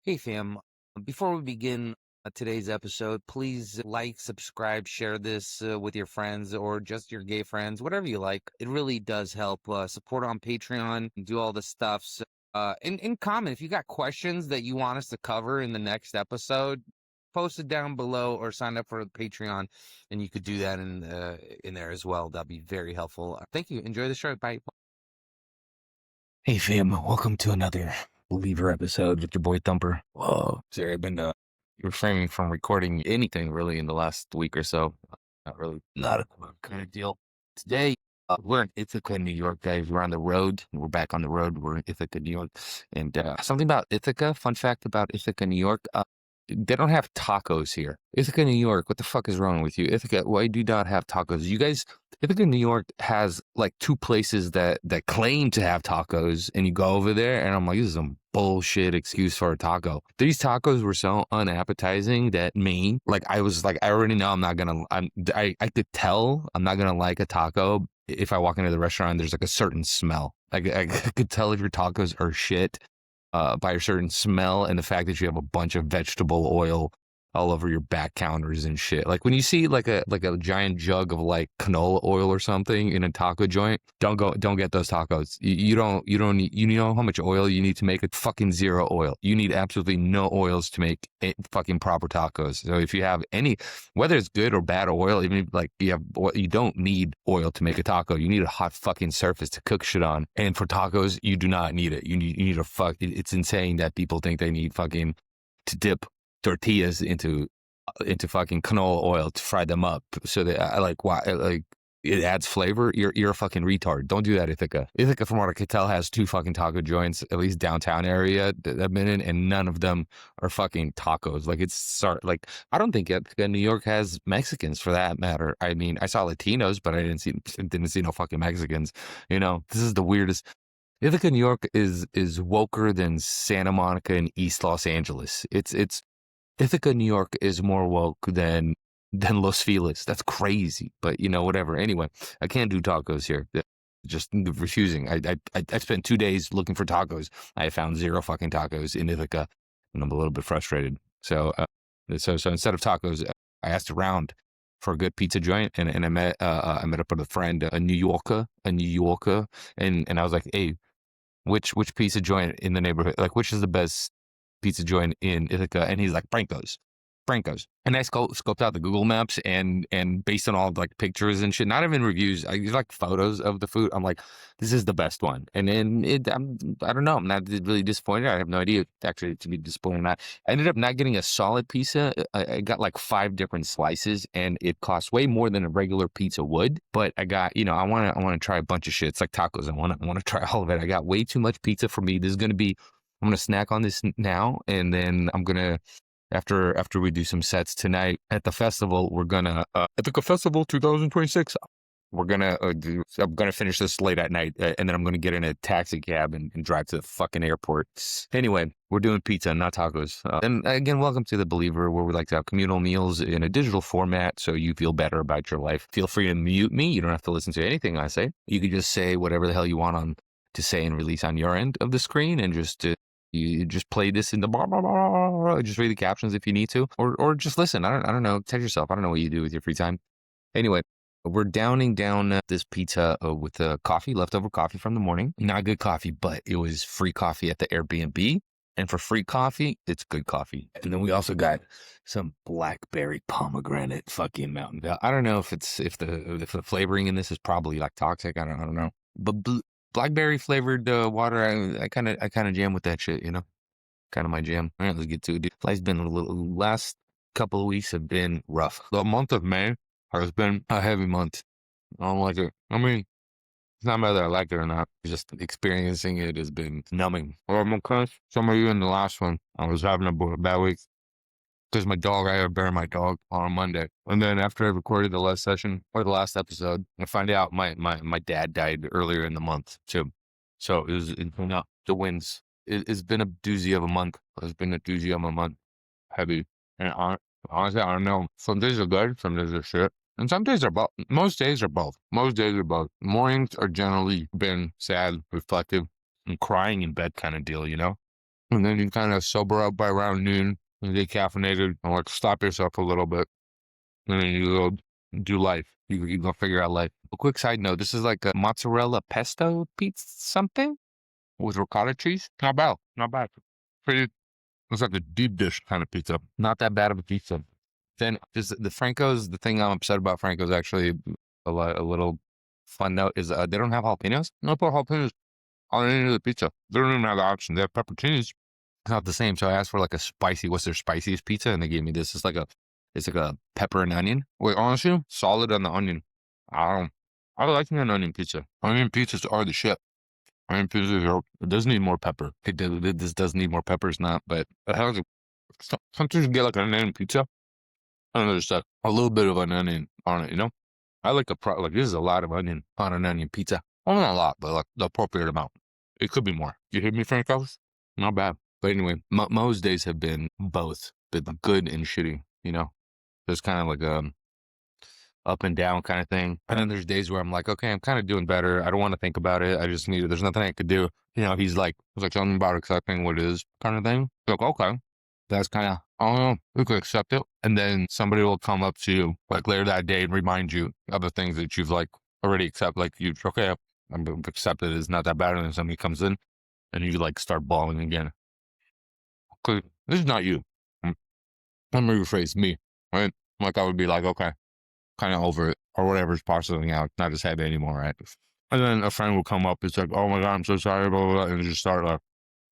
Hey fam, before we begin today's episode, please like, subscribe, share this with your friends or just your gay friends, whatever you like. It really does help support on Patreon and do all the stuff. So, and comment if you got questions that you want us to cover in the next episode, post it down below or sign up for Patreon, and you could do that in there as well. That'd be very helpful. Thank you. Enjoy the show. Bye. Hey fam, welcome to another Believer episode with your boy Thumper. Whoa, sorry, I've been refraining from recording anything really in the last week or so. Not a kind of deal. Today, we're in Ithaca, New York, guys. We're on the road. We're back on the road. We're in Ithaca, New York. And something about Ithaca, fun fact about Ithaca, New York, they don't have tacos here. Ithaca, New York, what the fuck is wrong with you? Ithaca, why do you not have tacos? You guys, Ithaca, New York has like two places that claim to have tacos, and you go over there, and I'm like, this is some bullshit excuse for a taco. These tacos were so unappetizing that I was like, I already know I could tell I'm not gonna like a taco if I walk into the restaurant and there's like a certain smell. Like I could tell if your tacos are shit by a certain smell and the fact that you have a bunch of vegetable oil all over your back counters and shit. Like when you see like a giant jug of like canola oil or something in a taco joint, don't get those tacos. You don't need, you know how much oil you need to make a fucking zero oil. You need absolutely no oils to make fucking proper tacos. So if you have any, whether it's good or bad oil, even if, like you don't need oil to make a taco. You need a hot fucking surface to cook shit on. And for tacos, you do not need it. You need a it's insane that people think they need fucking to dip tortillas into fucking canola oil to fry them up so that I like why like it adds flavor. You're a fucking retard. Don't do that, Ithaca. Ithaca, from what I could tell, has two fucking taco joints, at least downtown area that I've been in, and none of them are fucking tacos. Like like I don't think Ithaca, New York has Mexicans for that matter. I mean, I saw Latinos, but I didn't see no fucking Mexicans. You know, this is the weirdest. Ithaca, New York is woker than Santa Monica and East Los Angeles. It's Ithaca, New York is more woke than Los Feliz. That's crazy, but you know, whatever. Anyway, I can't do tacos here. Just refusing. I spent 2 days looking for tacos. I found zero fucking tacos in Ithaca, and I'm a little bit frustrated. So instead of tacos, I asked around for a good pizza joint, and I met up with a friend, a New Yorker, and I was like, hey, which pizza joint in the neighborhood, like which is the best pizza joint in Ithaca? And he's like, Franco's. And I scoped out the Google Maps, and based on all like pictures and shit, not even reviews, I use like photos of the food. I'm like, this is the best one. And then I don't know, I'm not really disappointed. I have no idea actually to be disappointed or not. I ended up not getting a solid pizza. I got like 5 different slices, and it costs way more than a regular pizza would. But I got, you know, I want to try a bunch of shit. It's like tacos. I want to try all of it. I got way too much pizza for me. I'm going to snack on this now, and then I'm going to, after we do some sets tonight at the festival, we're going to, Ithaca Festival 2026, I'm going to finish this late at night, and then I'm going to get in a taxi cab and drive to the fucking airport. Anyway, we're doing pizza, not tacos. And again, welcome to The Believer, where we like to have communal meals in a digital format so you feel better about your life. Feel free to mute me. You don't have to listen to anything I say. You can just say whatever the hell you want to say and release on your end of the screen, and just you just play this in the blah, blah, blah, blah, just read the captions if you need to, or just listen. I don't know. Tell yourself. I don't know what you do with your free time. Anyway, we're downing down this pizza with coffee, leftover coffee from the morning. Not good coffee, but it was free coffee at the Airbnb. And for free coffee, it's good coffee. And then we also got some blackberry pomegranate fucking Mountain Dew. I don't know if the flavoring in this is probably like toxic. I don't know. But blackberry flavored water, I kind of jam with that shit, you know, kind of my jam. All right, let's get to it. Life's been last couple of weeks have been rough. The month of May has been a heavy month. I don't like it. I mean, it's not whether I like it or not. Just experiencing it has been numbing. Or because some of you in the last one, I was having a bad week because I had to bury my dog on Monday. And then after I recorded the last session or the last episode, I find out my dad died earlier in the month too. So it's been up the winds. It's been a doozy of a month. It's been a doozy of a month. Heavy. And honestly, I don't know. Some days are good, some days are shit. And some days are both. Most days are both. Mornings are generally been sad, reflective, and crying in bed kind of deal, you know? And then you kind of sober up by around noon and get caffeinated and like stop yourself a little bit. And then you go do life. You go figure out life. A quick side note, this is like a mozzarella pesto pizza something with ricotta cheese. Not bad. Not bad. Pretty, it's like a deep dish kind of pizza. Not that bad of a pizza. Then just the Franco's, the thing I'm upset about Franco's actually a little fun note is they don't have jalapenos. No put jalapenos on any of the pizza. They don't even have the option. They have pepperoncinis. It's not the same. So I asked for like a spicy, what's their spiciest pizza? And they gave me this. It's like a pepper and onion. Wait, honestly, solid on the onion. I don't, I like me an onion pizza. Onion pizzas are the shit. Onion pizzas are, it does need more pepper. This does need more pepper, it's not, but it has sometimes you get like an onion pizza. I don't know, just a little bit of an onion on it, you know? I like like this is a lot of onion on an onion pizza. Well, not a lot, but like the appropriate amount. It could be more. You hear me, Frankos? Not bad. But anyway, Mo's days have been both, been good and shitty, you know? There's kind of like up and down kind of thing. And then there's days where I'm like, okay, I'm kind of doing better. I don't want to think about it. I just need it. There's nothing I could do. You know, he's like, tell me about accepting what it is kind of thing. Like, okay, that's kind of, I don't know, you could accept it. And then somebody will come up to you like later that day and remind you of the things that you've like already accepted. Like you, okay, I'm accepted. It's not that bad. And then somebody comes in and you like start bawling again. Okay, this is not you. Let me rephrase me, right? Like I would be like, okay, kind of over it or whatever's parceling out, not as heavy anymore, right? And then a friend will come up, it's like, oh my God, I'm so sorry, blah, blah, blah, and just start like,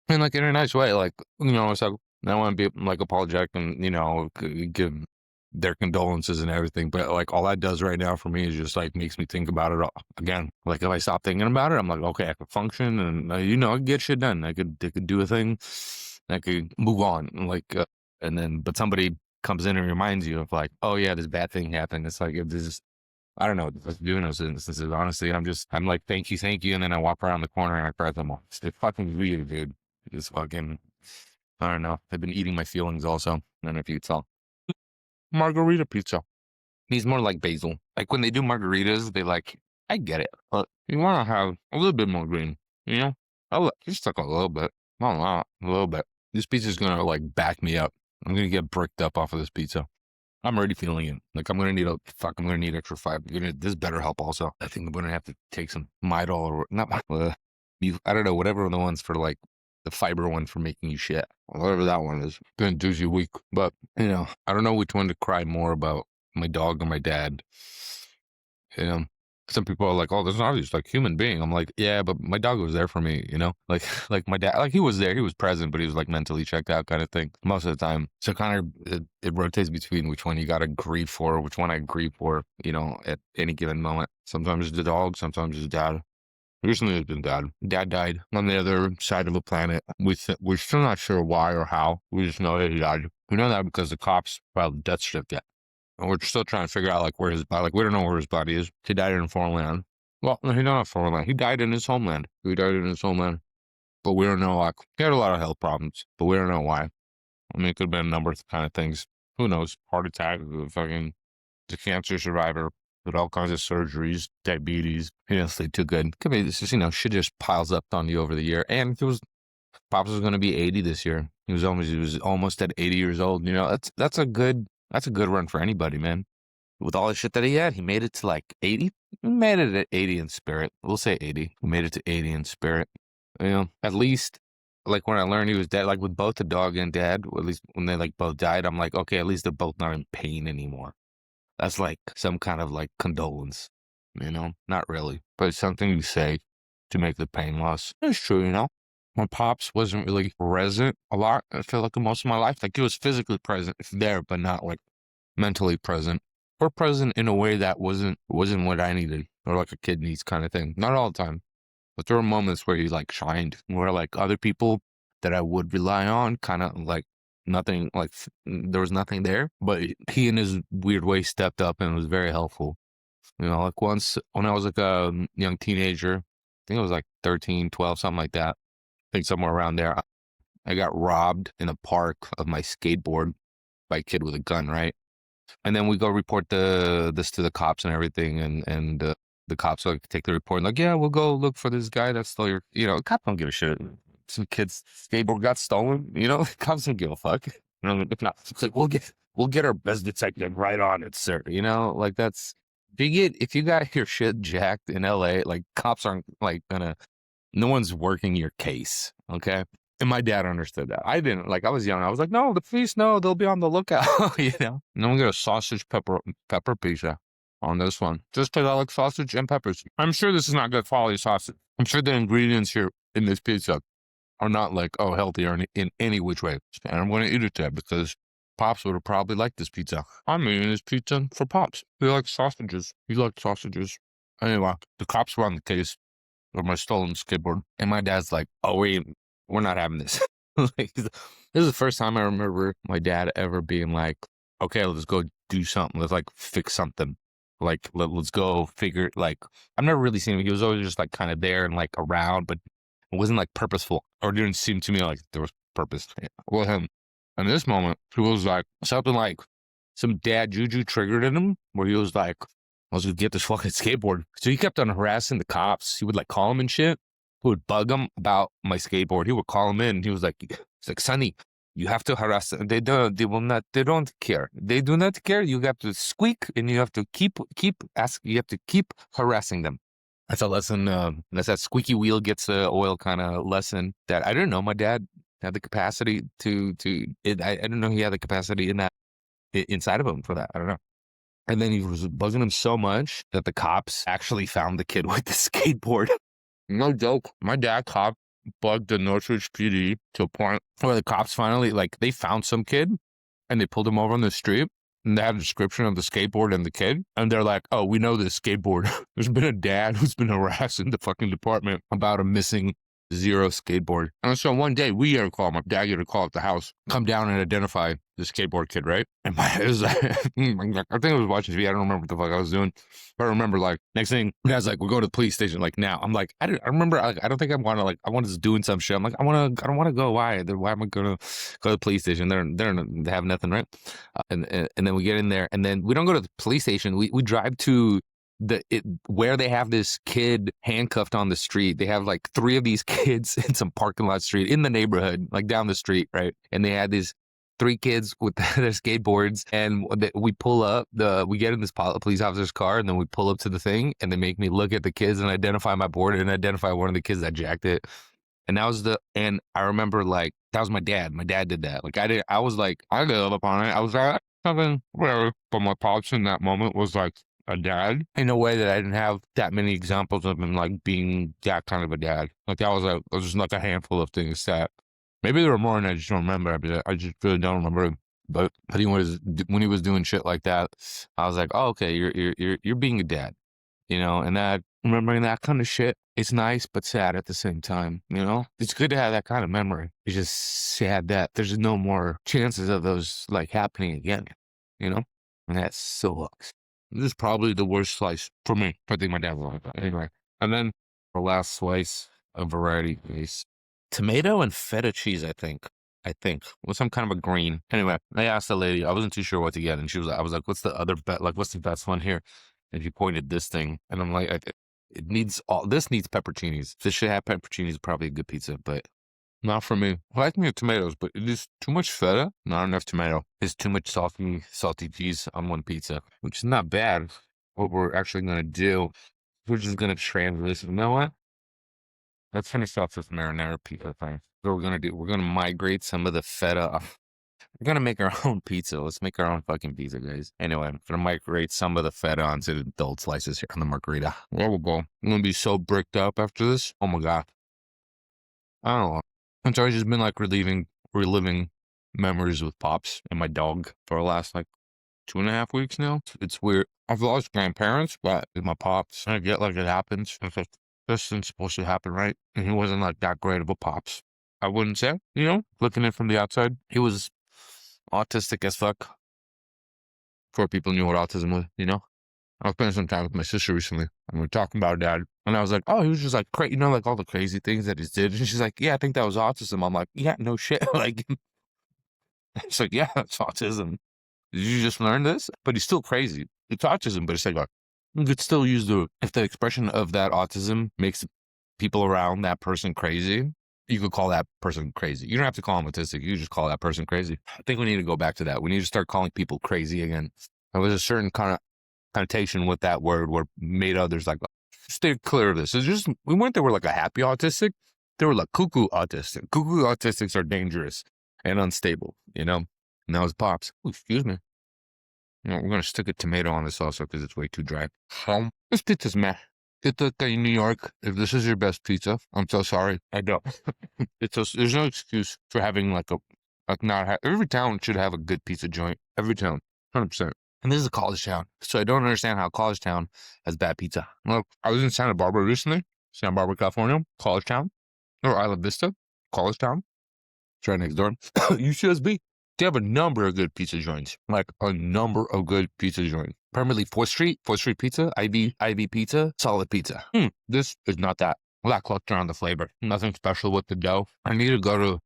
and like in a nice way, like, you know, it's like, I want to be like apologetic and, you know, give their condolences and everything. But like all that does right now for me is just like makes me think about it all again. Like if I stop thinking about it, I'm like, okay, I could function and, you know, I could get shit done. I could do a thing. I could move on. And then, but somebody comes in and reminds you of like, oh yeah, this bad thing happened. It's like, if this is, I don't know what to do in those instances. Honestly, I'm like, thank you. And then I walk around the corner and I cry them all. It's fucking weird, dude. It's fucking, I don't know. I've been eating my feelings also. I don't know if you can tell. Margarita pizza. He's more like basil. Like when they do margaritas, they like, I get it. But you want to have a little bit more green, you know? Just like a little bit. Not a lot, a little bit. This pizza's going to like back me up. I'm going to get bricked up off of this pizza. I'm already feeling it. Like I'm gonna need I'm gonna need extra fiber. This better help also. I think I'm gonna have to take some Midol or not. I don't know, whatever the ones for like the fiber one for making you shit. Whatever that one is. Gonna do you weak. But you know, I don't know which one to cry more about, my dog or my dad. You know, some people are like, "Oh, there's not just like human being." I'm like, "Yeah, but my dog was there for me." You know, like like my dad, like he was there, he was present, but he was like mentally checked out, kind of thing, most of the time. So kind of it rotates between which one you got to grieve for, which one I grieve for. You know, at any given moment. Sometimes it's the dog, sometimes it's dad. Recently, it's been dad. Dad died on the other side of a planet. We're still not sure why or how. We just know that he died. We know that because the cops filed a death certificate. And we're still trying to figure out like where his body, like we don't know where his body is. He died in a foreign land. Well, no, he not in a foreign land. He died in his homeland. He died in his homeland. But we don't know, like, he had a lot of health problems, but we don't know why. I mean, it could have been a number of kind of things. Who knows? Heart attack, the cancer survivor, with all kinds of surgeries, diabetes. He didn't sleep too good. Could be this just, you know, shit just piles up on you over the year. And Pops was going to be 80 this year. He was almost at 80 years old. You know, that's a good run for anybody, man. With all the shit that he had, he made it to like 80. He made it at 80 in spirit. We'll say 80. He made it to 80 in spirit. You know, at least like when I learned he was dead, like with both the dog and dad, or at least when they like both died, I'm like, okay, at least they're both not in pain anymore. That's like some kind of like condolence, you know? Not really, but it's something you say to make the pain less. It's true, you know? My pops wasn't really present a lot, I feel like in most of my life. Like he was physically present, there, but not like mentally present. Or present in a way that wasn't what I needed, or like a kid needs kind of thing. Not all the time. But there were moments where he like shined, where like other people that I would rely on kind of like nothing, like there was nothing there. But he in his weird way stepped up and was very helpful. You know, like once when I was like a young teenager, I think it was like 13, 12, something like that. I think somewhere around there, I got robbed in a park of my skateboard by a kid with a gun, right? And then we go report this to the cops and everything, and the cops like take the report and like, yeah, we'll go look for this guy that stole your, you know, the cops don't give a shit. some kid's skateboard got stolen, cops don't give a fuck. If not, it's like we'll get our best detective right on it, sir. Like that's if you got your shit jacked in LA, like cops aren't like gonna no one's working your case, okay? And my dad understood that. I didn't. Like, I was young. I was like, no, the police know. They'll be on the lookout, And I'm gonna get a sausage pepper pizza on this one, just because I like sausage and peppers. I'm sure this is not good quality sausage. I'm sure the ingredients here in this pizza are not like, healthy or in any which way. And I'm gonna eat it there because Pops would have probably liked this pizza. I'm eating this pizza for Pops. He likes sausages. He likes sausages. Anyway, the cops were on the case of my stolen skateboard. And my dad's like, oh, we're not having this. Like, this is the first time I remember my dad ever being like, okay, let's go do something. Let's like fix something. Like, let's go figure, like, I've never really seen him. He was always just like kind of there and like around, but it wasn't like purposeful or it didn't seem to me like there was purpose with him. In this moment, he was like something like some dad juju triggered in him where he was like, I was gonna get this fucking skateboard. So he kept on harassing the cops. He would like call him and shit. He would bug him about my skateboard. He would call him in. He was like, Sonny, you have to harass them. They don't care. They do not care. You have to squeak and you have to keep asking. You have to keep harassing them. That's a lesson. That's that squeaky wheel gets the oil kind of lesson that I didn't know my dad had the capacity I didn't know he had the capacity in that inside of him for that. I don't know. And then he was bugging him so much that the cops actually found the kid with the skateboard. No joke. My dad bugged the Northridge PD to a point where the cops finally, like, they found some kid and they pulled him over on the street and they had a description of the skateboard and the kid. And they're like, oh, we know this skateboard. There's been a dad who's been harassing the fucking department about a missing zero skateboard. And so one day my dad got a call at the house, come down and identify the skateboard kid, right? And I think I was watching TV. I don't remember what the fuck I was doing. But I remember like next thing, my dad's like, we're going to the police station like now. I'm like, I remember, like, I don't think I want to like, I was doing some shit. I'm like, I don't want to go. Why am I going to go to the police station? They have nothing, right? And then we get in there and then we don't go to the police station. We drive to where they have this kid handcuffed on the street. They have like 3 of these kids in some parking lot street in the neighborhood, like down the street, right? And they had these 3 kids with their skateboards, and we pull up. We get in this police officer's car, and then we pull up to the thing, and they make me look at the kids and identify my board and identify one of the kids that jacked it. And and I remember like that was my dad. My dad did that. Like I was like, I gave up on it. I was like, something whatever. But my pops in that moment was like a dad in a way that I didn't have that many examples of him like being that kind of a dad. Like that was just like a handful of things that maybe there were more and I just don't remember. I just really don't remember. But when he was doing shit like that, I was like, oh, okay, you're being a dad, and that remembering that kind of shit, it's nice but sad at the same time, It's good to have that kind of memory. It's just sad that there's no more chances of those like happening again, And that sucks. This is probably the worst slice for me. I think my dad will like that. Anyway. And then our last slice of variety is tomato and feta cheese, I think. With some kind of a green. Anyway, I asked the lady, I wasn't too sure what to get. And I was like, what's the other bet? Like, what's the best one here? And she pointed this thing. And I'm like, this needs pepperoncinis. If this should have pepperoncinis, it's probably a good pizza, but not for me. I like me tomatoes, but it is too much feta, not enough tomato. It's too much salty cheese on one pizza, which is not bad. What we're actually going to do, we're just going to transition. You know what? Let's finish off this marinara pizza thing. What we're going to do, we're going to migrate some of the feta off. We're going to make our own pizza. Let's make our own fucking pizza, guys. Anyway, I'm going to migrate some of the feta onto the adult slices here on the margarita. There we go. I'm going to be so bricked up after this. Oh my God. I don't know. It's always just been like reliving memories with Pops and my dog for the last like 2.5 weeks now. It's weird. I've lost grandparents, but with my Pops, I get like it happens. It's like, this isn't supposed to happen, right? And he wasn't like that great of a Pops. I wouldn't say, looking in from the outside. He was autistic as fuck. Before people knew what autism was, I was spending some time with my sister recently, and we were talking about Dad. And I was like, oh, he was just like, like all the crazy things that he did. And she's like, yeah, I think that was autism. I'm like, yeah, no shit. Like, it's like, yeah, it's autism. Did you just learn this? But he's still crazy. It's autism, but it's like, you could still use if the expression of that autism makes people around that person crazy, you could call that person crazy. You don't have to call them autistic. You just call that person crazy. I think we need to go back to that. We need to start calling people crazy again. There was a certain kind of connotation with that word where made others like, stay clear of this. It's just, we weren't there were like a happy autistic. They were like cuckoo autistic. Cuckoo autistics are dangerous and unstable, you know? And that was Pops. Ooh, excuse me. You know, we're going to stick a tomato on this also because it's way too dry. This pizza's meh. Pizza in New York, if this is your best pizza, I'm so sorry. I don't. There's no excuse for having like every town should have a good pizza joint. Every town, 100%. And this is a college town, so I don't understand how college town has bad pizza. Look, I was in Santa Barbara recently, Santa Barbara, California, college town, or Isla Vista, college town. It's right next door. UCSB. They have a number of good pizza joints, like a number of good pizza joints. Primarily 4th Street Pizza, IB Pizza, solid pizza. This is not that. Lackluster on the flavor. Nothing special with the dough. I need to go to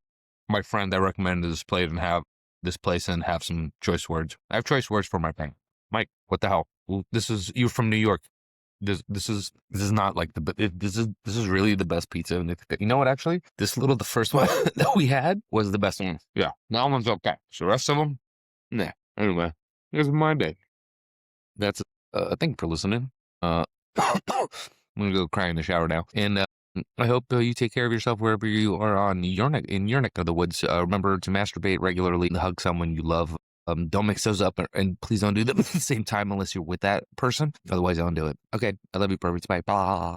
my friend that recommended this place and have some choice words. I have choice words for my friend. Mike, what the hell? Well, you're from New York. This is not like this is really the best pizza. And you know what? Actually, the first one that we had was the best one. Yeah, that one's okay. So the rest of them, nah. Anyway, here's my day. That's thank you for listening. I'm gonna go cry in the shower now, and I hope you take care of yourself wherever you are in your neck of the woods. Remember to masturbate regularly, hug someone you love. Don't mix those up, and please don't do them at the same time unless you're with that person. Otherwise, don't do it. Okay, I love you, perverts. Bye. Bye.